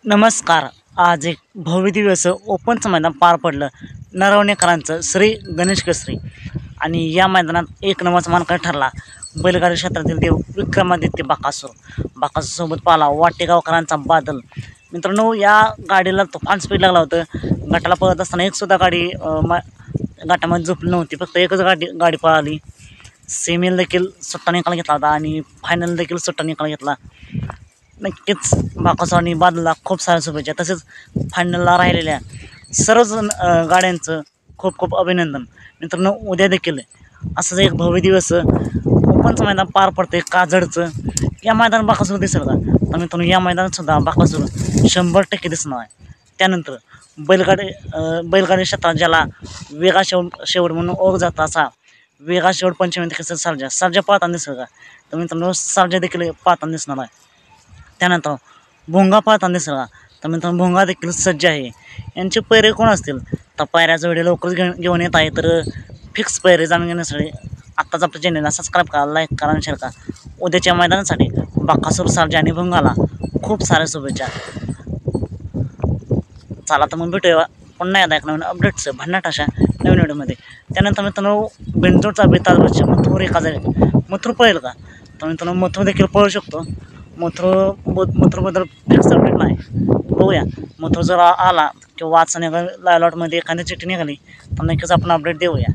नमस्कार. आज एक भव्य दिवस ओपनचं मैदान पार पडलं. नरवणेकरांचं श्री गणेश केसरी आणि या मैदानात एक नंबरचा मानकरी ठरला बैलगाडी क्षेत्रातील देव विक्रमादित्य बाकासूरसोबत पाला वाटेगावकरांचा बादल. मित्रांनो, या गाडीला तुफान स्पीड लागला होतं. गटाला पळत असताना एक सुद्धा गाडी गटामध्ये झोपली नव्हती. फक्त एकच गाडी पळाली. सेमीला देखील सुट्टा निकाल घेतला होता आणि फायनल देखील सुट्टा निकाल घेतला. नक्कीच बाकासूर आणि बादलला खूप साऱ्या शुभेच्छा. तसेच फायनलला राहिलेल्या सर्वच गाड्यांचं खूप खूप अभिनंदन. मित्रांनो, उद्या देखील असंच एक भव्य दिवस ओपनचं मैदान पार पडते काजडचं. या मैदानात बाकासूर दिसेल का? तर मित्रांनो, या मैदानात सुद्धा बाकासूर 100% दिसणार आहे. त्यानंतर बैलगाडी क्षेत्रात ज्याला वेगा शेवट म्हणून ओळख जातं, असा वेगा शेवट पंचमी देखील सर्जा पाहताना दिसेल का? तर मित्रांनो, सर्जा देखील पाहताना दिसणार आहे. त्यानंतर भोंगा पाहताना दिसेल का? तर मित्रांनो, भोंगा देखील सज्ज आहे. यांचे पैरे कोण असतील? तर पैऱ्याचा व्हिडिओ लवकरच घेऊन येत आहे. तर फिक्स पैरे जाणून घेण्यासाठी आत्ताच आपल्या चॅनलला सबस्क्राईब करा, लाईक करा आणि शेअर करा. उद्याच्या मैदानासाठी बाकासूर, सर्जा आणि भोंगाला खूप साऱ्या शुभेच्छा. चला तर मग भेटूया पुन्हा एकदा एक नवीन अपडेट्स भन्नाट अशा नवीन व्हिडिओमध्ये. त्यानंतर मित्रांनो, बिनजोडचा बेताज मथुर मथुर पळेल का? तर मित्रांनो, मथुर देखील पळू शकतो. मथुरबद्दल फिक्स अपडेट नाही, बघूया. मथुर जर आला किंवा वाचन लॉटमध्ये एखादी चिठ्ठी निघाली तर नक्कीच आपण अपडेट देऊया.